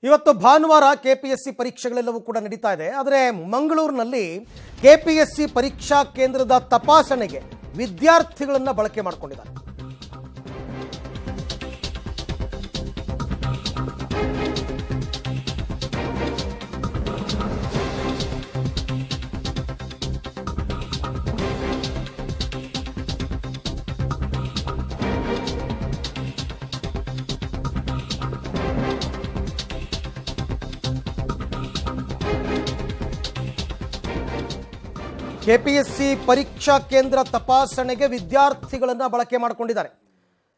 ಇವತ್ತು ಭಾನುವಾರ ಕೆಪಿಎಸ್ಸಿ ಪರೀಕ್ಷೆಗಳೆಲ್ಲವೂ ಕೂಡ ನಡೀತಾ ಇದೆ. ಆದರೆ ಮಂಗಳೂರಿನಲ್ಲಿ ಕೆಪಿಎಸ್ಸಿ ಪರೀಕ್ಷಾ ಕೇಂದ್ರದ ತಪಾಸಣೆಗೆ ವಿದ್ಯಾರ್ಥಿಗಳನ್ನು ಬಳಕೆ ಮಾಡಿಕೊಂಡಿದ್ದಾರೆ. ಕೆಪಿಎಸ್ಸಿ ಪರೀಕ್ಷಾ ಕೇಂದ್ರ ತಪಾಸಣೆಗೆ ವಿದ್ಯಾರ್ಥಿಗಳನ್ನು ಬಳಕೆ ಮಾಡಿಕೊಂಡಿದ್ದಾರೆ.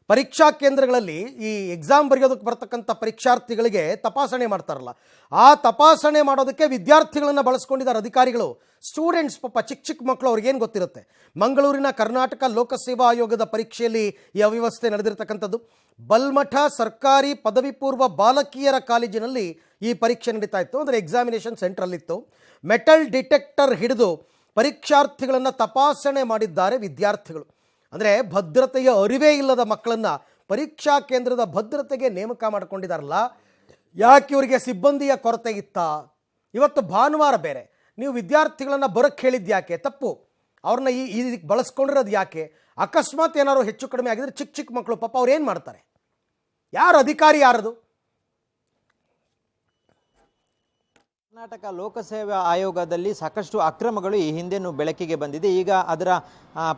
ಪರೀಕ್ಷಾ ಕೇಂದ್ರಗಳಲ್ಲಿ ಈ ಎಕ್ಸಾಮ್ ಬರೆಯೋದಕ್ಕೆ ಬರ್ತಕ್ಕಂಥ ಪರೀಕ್ಷಾರ್ಥಿಗಳಿಗೆ ತಪಾಸಣೆ ಮಾಡ್ತಾರಲ್ಲ, ಆ ತಪಾಸಣೆ ಮಾಡೋದಕ್ಕೆ ವಿದ್ಯಾರ್ಥಿಗಳನ್ನು ಬಳಸ್ಕೊಂಡಿದ್ದಾರೆ ಅಧಿಕಾರಿಗಳು. ಸ್ಟೂಡೆಂಟ್ಸ್ ಪಾಪ ಚಿಕ್ಕ ಚಿಕ್ಕ ಮಕ್ಕಳು, ಅವ್ರಿಗೇನು ಗೊತ್ತಿರುತ್ತೆ. ಮಂಗಳೂರಿನ ಕರ್ನಾಟಕ ಲೋಕಸೇವಾ ಆಯೋಗದ ಪರೀಕ್ಷೆಯಲ್ಲಿ ಈ ಅವ್ಯವಸ್ಥೆ ನಡೆದಿರ್ತಕ್ಕಂಥದ್ದು. ಬಲ್ಮಠ ಸರ್ಕಾರಿ ಪದವಿ ಪೂರ್ವ ಬಾಲಕಿಯರ ಕಾಲೇಜಿನಲ್ಲಿ ಈ ಪರೀಕ್ಷೆ ನಡೀತಾ ಇತ್ತು. ಅಂದರೆ ಎಕ್ಸಾಮಿನೇಷನ್ ಸೆಂಟ್ರಲ್ಲಿತ್ತು. ಮೆಟಲ್ ಡಿಟೆಕ್ಟರ್ ಹಿಡಿದು ಪರೀಕ್ಷಾರ್ಥಿಗಳನ್ನು ತಪಾಸಣೆ ಮಾಡಿದ್ದಾರೆ ವಿದ್ಯಾರ್ಥಿಗಳು. ಅಂದರೆ ಭದ್ರತೆಯ ಅರಿವೇ ಇಲ್ಲದ ಮಕ್ಕಳನ್ನು ಪರೀಕ್ಷಾ ಕೇಂದ್ರದ ಭದ್ರತೆಗೆ ನೇಮಕ ಮಾಡಿಕೊಂಡಿದ್ದಾರಲ್ಲ, ಯಾಕೆ ಇವರಿಗೆ ಸಿಬ್ಬಂದಿಯ ಕೊರತೆ ಇತ್ತಾ? ಇವತ್ತು ಭಾನುವಾರ ಬೇರೆ, ನೀವು ವಿದ್ಯಾರ್ಥಿಗಳನ್ನು ಬರೋಕ್ಕೆ ಹೇಳಿದ್ದು ಯಾಕೆ? ತಪ್ಪು. ಅವ್ರನ್ನ ಇದಕ್ಕೆ ಬಳಸ್ಕೊಂಡಿರೋದು ಯಾಕೆ? ಅಕಸ್ಮಾತ್ ಏನಾದ್ರು ಹೆಚ್ಚು ಕಡಿಮೆ ಆಗಿದ್ರೆ ಚಿಕ್ಕ ಚಿಕ್ಕ ಮಕ್ಕಳು ಪಾಪ ಅವ್ರು ಏನು ಮಾಡ್ತಾರೆ? ಯಾರು ಅಧಿಕಾರಿ? ಯಾರದು? ಕರ್ನಾಟಕ ಲೋಕಸೇವಾ ಆಯೋಗದಲ್ಲಿ ಸಾಕಷ್ಟು ಅಕ್ರಮಗಳು ಈ ಹಿಂದೆನೂ ಬೆಳಕಿಗೆ ಬಂದಿದೆ. ಈಗ ಅದರ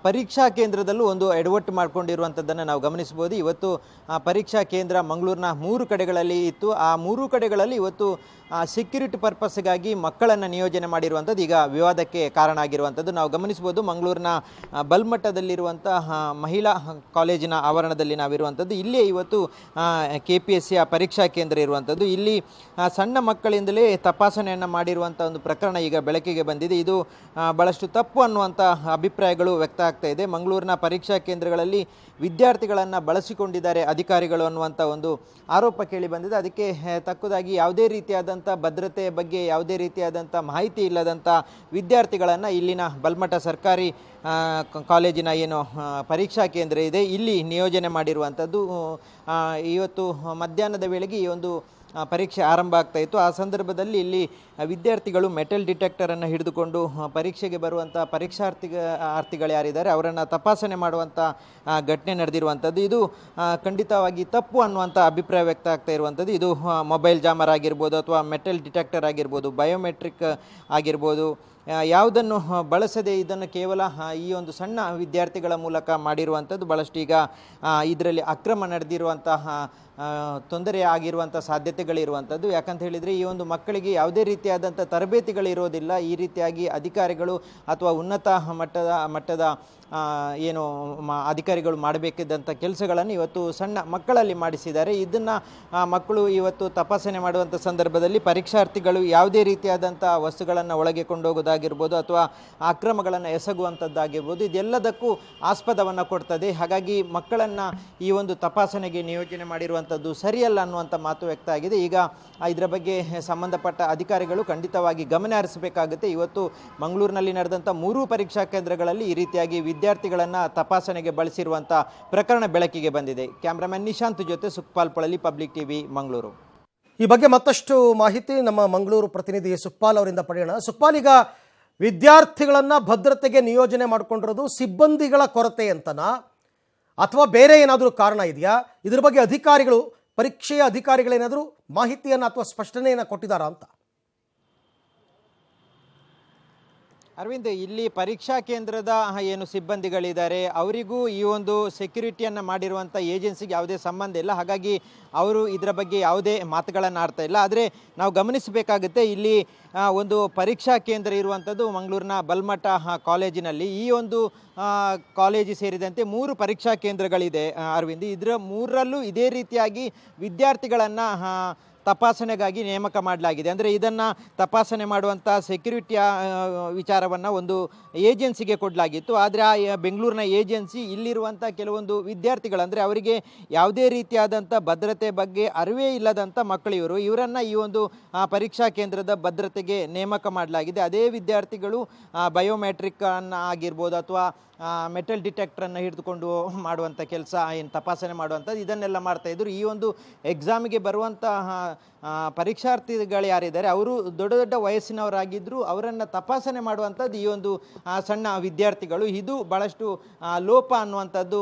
ಪರೀಕ್ಷಾ ಕೇಂದ್ರದಲ್ಲೂ ಒಂದು ಎಡವಟ್ಟು ಮಾಡಿಕೊಂಡಿರುವಂಥದ್ದನ್ನು ನಾವು ಗಮನಿಸಬಹುದು. ಇವತ್ತು ಪರೀಕ್ಷಾ ಕೇಂದ್ರ ಮಂಗಳೂರಿನ 3 ಕಡೆಗಳಲ್ಲಿ ಇತ್ತು. ಆ 3 ಕಡೆಗಳಲ್ಲಿ ಇವತ್ತು ಸೆಕ್ಯೂರಿಟಿ ಪರ್ಪಸ್ಗಾಗಿ ಮಕ್ಕಳನ್ನು ನಿಯೋಜನೆ ಮಾಡಿರುವಂಥದ್ದು ಈಗ ವಿವಾದಕ್ಕೆ ಕಾರಣ ಆಗಿರುವಂಥದ್ದು ನಾವು ಗಮನಿಸಬಹುದು. ಮಂಗಳೂರಿನ ಬಲ್ಮಠದಲ್ಲಿರುವಂತಹ ಮಹಿಳಾ ಕಾಲೇಜಿನ ಆವರಣದಲ್ಲಿ ನಾವಿರುವಂಥದ್ದು. ಇಲ್ಲೇ ಇವತ್ತು KPSC ಪರೀಕ್ಷಾ ಕೇಂದ್ರ ಇರುವಂಥದ್ದು. ಇಲ್ಲಿ ಸಣ್ಣ ಮಕ್ಕಳಿಂದಲೇ ತಪಾಸಣೆಯನ್ನು ಮಾಡಿರುವಂಥ ಒಂದು ಪ್ರಕರಣ ಈಗ ಬೆಳಕಿಗೆ ಬಂದಿದೆ. ಇದು ಭಾಳಷ್ಟು ತಪ್ಪು ಅನ್ನುವಂಥ ಅಭಿಪ್ರಾಯಗಳು ವ್ಯಕ್ತ ಆಗ್ತಾ ಇದೆ. ಮಂಗಳೂರಿನ ಪರೀಕ್ಷಾ ಕೇಂದ್ರಗಳಲ್ಲಿ ವಿದ್ಯಾರ್ಥಿಗಳನ್ನು ಬಳಸಿಕೊಂಡಿದ್ದಾರೆ ಅಧಿಕಾರಿಗಳು ಅನ್ನುವಂಥ ಒಂದು ಆರೋಪ ಕೇಳಿ ಬಂದಿದೆ. ಅದಕ್ಕೆ ತಕ್ಕದಾಗಿ ಯಾವುದೇ ರೀತಿಯಾದಂಥ ಭದ್ರತೆಯ ಬಗ್ಗೆ ಯಾವುದೇ ರೀತಿಯಾದಂಥ ಮಾಹಿತಿ ಇಲ್ಲದಂಥ ವಿದ್ಯಾರ್ಥಿಗಳನ್ನು ಇಲ್ಲಿನ ಬಲ್ಮಠ ಸರ್ಕಾರಿ ಕಾಲೇಜಿನ ಏನು ಪರೀಕ್ಷಾ ಕೇಂದ್ರ ಇದೆ ಇಲ್ಲಿ ನಿಯೋಜನೆ ಮಾಡಿರುವಂಥದ್ದು. ಇವತ್ತು ಮಧ್ಯಾಹ್ನದ ವೇಳೆಗೆ ಈ ಒಂದು ಪರೀಕ್ಷೆ ಆರಂಭ ಆಗ್ತಾ ಇತ್ತು. ಆ ಸಂದರ್ಭದಲ್ಲಿ ಇಲ್ಲಿ ವಿದ್ಯಾರ್ಥಿಗಳು ಮೆಟಲ್ ಡಿಟೆಕ್ಟರನ್ನು ಹಿಡಿದುಕೊಂಡು ಪರೀಕ್ಷೆಗೆ ಬರುವಂಥ ಪರೀಕ್ಷಾರ್ಥಿಗಳು ಯಾರಿದ್ದಾರೆ ಅವರನ್ನು ತಪಾಸಣೆ ಮಾಡುವಂಥ ಘಟನೆ ನಡೆದಿರುವಂಥದ್ದು. ಇದು ಖಂಡಿತವಾಗಿ ತಪ್ಪು ಅನ್ನುವಂಥ ಅಭಿಪ್ರಾಯ ವ್ಯಕ್ತ ಆಗ್ತಾ ಇರುವಂಥದ್ದು. ಇದು ಮೊಬೈಲ್ ಜಾಮರ್ ಆಗಿರ್ಬೋದು ಅಥವಾ ಮೆಟಲ್ ಡಿಟೆಕ್ಟರ್ ಆಗಿರ್ಬೋದು, ಬಯೋಮೆಟ್ರಿಕ್ ಆಗಿರ್ಬೋದು, ಯಾವುದನ್ನು ಬಳಸದೆ ಇದನ್ನು ಕೇವಲ ಈ ಒಂದು ಸಣ್ಣ ವಿದ್ಯಾರ್ಥಿಗಳ ಮೂಲಕ ಮಾಡಿರುವಂಥದ್ದು ಭಾಳಷ್ಟು ಈಗ ಇದರಲ್ಲಿ ಅಕ್ರಮ ನಡೆದಿರುವಂತಹ ತೊಂದರೆ ಆಗಿರುವಂಥ ಸಾಧ್ಯತೆಗಳಿರುವಂಥದ್ದು. ಯಾಕಂತ ಹೇಳಿದರೆ ಈ ಒಂದು ಮಕ್ಕಳಿಗೆ ಯಾವುದೇ ರೀತಿಯಾದಂಥ ತರಬೇತಿಗಳಿರೋದಿಲ್ಲ. ಈ ರೀತಿಯಾಗಿ ಅಧಿಕಾರಿಗಳು ಅಥವಾ ಉನ್ನತ ಮಟ್ಟದ ಏನು ಅಧಿಕಾರಿಗಳು ಮಾಡಬೇಕಿದ್ದಂಥ ಕೆಲಸಗಳನ್ನು ಇವತ್ತು ಸಣ್ಣ ಮಕ್ಕಳಲ್ಲಿ ಮಾಡಿಸಿದ್ದಾರೆ. ಇದನ್ನು ಮಕ್ಕಳು ಇವತ್ತು ತಪಾಸಣೆ ಮಾಡುವಂಥ ಸಂದರ್ಭದಲ್ಲಿ ಪರೀಕ್ಷಾರ್ಥಿಗಳು ಯಾವುದೇ ರೀತಿಯಾದಂಥ ವಸ್ತುಗಳನ್ನು ಒಳಗೆ ಕೊಂಡೋಗೋದಾಗಿರ್ಬೋದು ಅಥವಾ ಅಕ್ರಮಗಳನ್ನು ಎಸಗುವಂಥದ್ದಾಗಿರ್ಬೋದು, ಇದೆಲ್ಲದಕ್ಕೂ ಆಸ್ಪದವನ್ನು ಕೊಡ್ತದೆ. ಹಾಗಾಗಿ ಮಕ್ಕಳನ್ನು ಈ ಒಂದು ತಪಾಸಣೆಗೆ ನಿಯೋಜನೆ ಮಾಡಿರುವಂಥದ್ದು ಸರಿಯಲ್ಲ ಅನ್ನುವಂಥ ಮಾತು ವ್ಯಕ್ತ ಆಗಿದೆ. ಈಗ ಇದರ ಬಗ್ಗೆ ಸಂಬಂಧಪಟ್ಟ ಅಧಿಕಾರಿಗಳು ಖಂಡಿತವಾಗಿ ಗಮನ ಹರಿಸಬೇಕಾಗುತ್ತೆ. ಇವತ್ತು ಮಂಗಳೂರಿನಲ್ಲಿ ನಡೆದಂಥ 3 ಪರೀಕ್ಷಾ ಕೇಂದ್ರಗಳಲ್ಲಿ ಈ ರೀತಿಯಾಗಿ ವಿದ್ಯಾರ್ಥಿಗಳನ್ನು ತಪಾಸಣೆಗೆ ಬಳಸಿರುವಂಥ ಪ್ರಕರಣ ಬೆಳಕಿಗೆ ಬಂದಿದೆ. ಕ್ಯಾಮ್ರಾಮನ್ ನಿಶಾಂತ್ ಜೊತೆ ಸುಖಪಾಲ್ ಪಳಲಿ, ಪಬ್ಲಿಕ್ ಟಿವಿ, ಮಂಗಳೂರು. ಈ ಬಗ್ಗೆ ಮತ್ತಷ್ಟು ಮಾಹಿತಿ ನಮ್ಮ ಮಂಗಳೂರು ಪ್ರತಿನಿಧಿ ಸುಖಪಾಲ್ ಅವರಿಂದ ಪಡೆಯೋಣ. ಸುಖಪಾಲ್, ಈಗ ವಿದ್ಯಾರ್ಥಿಗಳನ್ನು ಭದ್ರತೆಗೆ ನಿಯೋಜನೆ ಮಾಡಿಕೊಂಡಿರೋದು ಸಿಬ್ಬಂದಿಗಳ ಕೊರತೆ ಅಂತನಾ ಅಥವಾ ಬೇರೆ ಏನಾದರೂ ಕಾರಣ ಇದೆಯಾ? ಇದ್ರ ಬಗ್ಗೆ ಅಧಿಕಾರಿಗಳು, ಪರೀಕ್ಷೆಯ ಅಧಿಕಾರಿಗಳೇನಾದರೂ ಮಾಹಿತಿಯನ್ನು ಅಥವಾ ಸ್ಪಷ್ಟನೆಯನ್ನು ಕೊಟ್ಟಿದ್ದಾರಾ ಅಂತ? ಅರವಿಂದ್, ಇಲ್ಲಿ ಪರೀಕ್ಷಾ ಕೇಂದ್ರದ ಏನು ಸಿಬ್ಬಂದಿಗಳಿದ್ದಾರೆ ಅವರಿಗೂ ಈ ಒಂದು ಸೆಕ್ಯೂರಿಟಿಯನ್ನು ಮಾಡಿರುವಂಥ ಏಜೆನ್ಸಿಗೆ ಯಾವುದೇ ಸಂಬಂಧ ಇಲ್ಲ. ಹಾಗಾಗಿ ಅವರು ಇದರ ಬಗ್ಗೆ ಯಾವುದೇ ಮಾತುಗಳನ್ನು ಆಡ್ತಾ ಇಲ್ಲ. ಆದರೆ ನಾವು ಗಮನಿಸಬೇಕಾಗುತ್ತೆ, ಇಲ್ಲಿ ಒಂದು ಪರೀಕ್ಷಾ ಕೇಂದ್ರ ಇರುವಂಥದ್ದು ಮಂಗಳೂರಿನ ಬಲ್ಮಠ ಕಾಲೇಜಿನಲ್ಲಿ. ಈ ಒಂದು ಕಾಲೇಜು ಸೇರಿದಂತೆ 3 ಪರೀಕ್ಷಾ ಕೇಂದ್ರಗಳಿದೆ ಅರವಿಂದ್. ಇದರ 3ರಲ್ಲೂ ಇದೇ ರೀತಿಯಾಗಿ ವಿದ್ಯಾರ್ಥಿಗಳನ್ನು ತಪಾಸಣೆಗಾಗಿ ನೇಮಕ ಮಾಡಲಾಗಿದೆ. ಅಂದರೆ ಇದನ್ನು ತಪಾಸಣೆ ಮಾಡುವಂಥ ಸೆಕ್ಯೂರಿಟಿಯ ವಿಚಾರವನ್ನು ಒಂದು ಏಜೆನ್ಸಿಗೆ ಕೊಡಲಾಗಿತ್ತು. ಆದರೆ ಆ ಬೆಂಗಳೂರಿನ ಏಜೆನ್ಸಿ ಇಲ್ಲಿರುವಂಥ ಕೆಲವೊಂದು ವಿದ್ಯಾರ್ಥಿಗಳಂದರೆ ಅವರಿಗೆ ಯಾವುದೇ ರೀತಿಯಾದಂಥ ಭದ್ರತೆ ಬಗ್ಗೆ ಅರಿವೇ ಇಲ್ಲದಂಥ ಮಕ್ಕಳು ಇವರನ್ನು ಈ ಒಂದು ಪರೀಕ್ಷಾ ಕೇಂದ್ರದ ಭದ್ರತೆಗೆ ನೇಮಕ ಮಾಡಲಾಗಿದೆ. ಅದೇ ವಿದ್ಯಾರ್ಥಿಗಳು ಬಯೋಮೆಟ್ರಿಕ್ ಆಗಿರ್ಬೋದು ಅಥವಾ ಮೆಟಲ್ ಡಿಟೆಕ್ಟ್ರನ್ನು ಹಿಡಿದುಕೊಂಡು ಮಾಡುವಂಥ ಕೆಲಸ, ಏನು ತಪಾಸಣೆ ಮಾಡುವಂಥದ್ದು ಇದನ್ನೆಲ್ಲ ಮಾಡ್ತಾಯಿದ್ರು. ಈ ಒಂದು ಎಕ್ಸಾಮಿಗೆ ಬರುವಂತಹ ಪರೀಕ್ಷಾರ್ಥಿಗಳು ಯಾರಿದ್ದಾರೆ ಅವರು ದೊಡ್ಡ ದೊಡ್ಡ ವಯಸ್ಸಿನವರಾಗಿದ್ದರು. ಅವರನ್ನು ತಪಾಸಣೆ ಮಾಡುವಂಥದ್ದು ಈ ಒಂದು ಸಣ್ಣ ವಿದ್ಯಾರ್ಥಿಗಳು. ಇದು ಭಾಳಷ್ಟು ಲೋಪ ಅನ್ನುವಂಥದ್ದು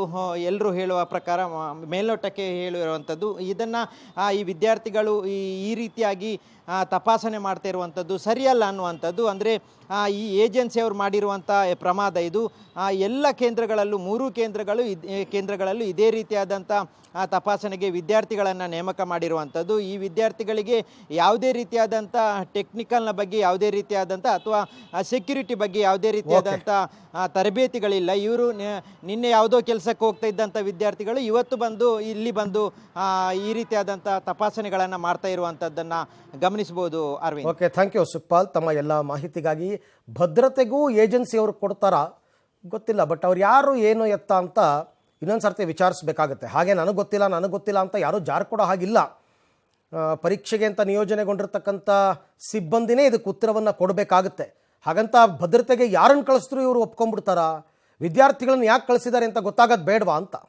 ಎಲ್ಲರೂ ಹೇಳುವ ಪ್ರಕಾರ, ಮೇಲ್ನೋಟಕ್ಕೆ ಹೇಳಿರುವಂಥದ್ದು. ಇದನ್ನು ಈ ವಿದ್ಯಾರ್ಥಿಗಳು ಈ ರೀತಿಯಾಗಿ ತಪಾಸಣೆ ಮಾಡ್ತಾ ಇರುವಂಥದ್ದು ಸರಿಯಲ್ಲ ಅನ್ನುವಂಥದ್ದು. ಅಂದರೆ ಈ ಏಜೆನ್ಸಿಯವರು ಮಾಡಿರುವಂಥ ಪ್ರಮಾದ ಇದು. ಎಲ್ಲ ಕೇಂದ್ರಗಳಲ್ಲೂ 3 ಕೇಂದ್ರಗಳಲ್ಲೂ ಇದೇ ರೀತಿಯಾದಂಥ ತಪಾಸಣೆಗೆ ವಿದ್ಯಾರ್ಥಿಗಳನ್ನು ನೇಮಕ ಮಾಡಿರುವಂಥದ್ದು. ಈ ವಿದ್ಯಾರ್ಥಿಗಳಿಗೆ ಯಾವುದೇ ರೀತಿಯಾದಂಥ ಟೆಕ್ನಿಕಲ್ನ ಬಗ್ಗೆ ಯಾವುದೇ ರೀತಿಯಾದಂಥ ಅಥವಾ ಸೆಕ್ಯೂರಿಟಿ ಬಗ್ಗೆ ಯಾವುದೇ ರೀತಿಯಾದಂಥ ತರಬೇತಿಗಳಿಲ್ಲ. ಇವರು ನಿನ್ನೆ ಯಾವುದೋ ಕೆಲಸಕ್ಕೆ ಹೋಗ್ತಾ ಇದ್ದಂಥ ವಿದ್ಯಾರ್ಥಿಗಳು ಇವತ್ತು ಇಲ್ಲಿ ಬಂದು ಈ ರೀತಿಯಾದಂಥ ತಪಾಸಣೆಗಳನ್ನು ಮಾಡ್ತಾ ಇರುವಂಥದ್ದನ್ನು ಗಮನಿಸ್ಬೋದು. Arvind, okay, thank you Sukhpal ತಮ್ಮ ಎಲ್ಲ ಮಾಹಿತಿಗಾಗಿ. ಭದ್ರತೆಗೂ ಏಜೆನ್ಸಿಯವರು ಕೊಡ್ತಾರಾ ಗೊತ್ತಿಲ್ಲ, ಬಟ್ ಅವ್ರು ಯಾರು ಏನು ಎತ್ತ ಅಂತ ಇನ್ನೊಂದು ಸರ್ತಿ ವಿಚಾರಿಸ್ಬೇಕಾಗತ್ತೆ. ಹಾಗೆ ನನಗೆ ಗೊತ್ತಿಲ್ಲ ಅಂತ ಯಾರೂ ಜಾರ್ಕೊಡೋ ಹಾಗಿಲ್ಲ. ಪರೀಕ್ಷೆಗೆ ಅಂತ ನಿಯೋಜನೆಗೊಂಡಿರ್ತಕ್ಕಂಥ ಸಿಬ್ಬಂದಿನೇ ಇದಕ್ಕೆ ಉತ್ತರವನ್ನು ಕೊಡಬೇಕಾಗುತ್ತೆ. ಹಾಗಂತ ಭದ್ರತೆಗೆ ಯಾರನ್ನು ಕಳಿಸಿದ್ರು ಇವರು ಒಪ್ಕೊಂಡ್ಬಿಡ್ತಾರಾ? ವಿದ್ಯಾರ್ಥಿಗಳನ್ನ ಯಾಕೆ ಕಳಿಸಿದ್ದಾರೆ ಅಂತ ಗೊತ್ತಾಗೋದು ಬೇಡವಾ ಅಂತ.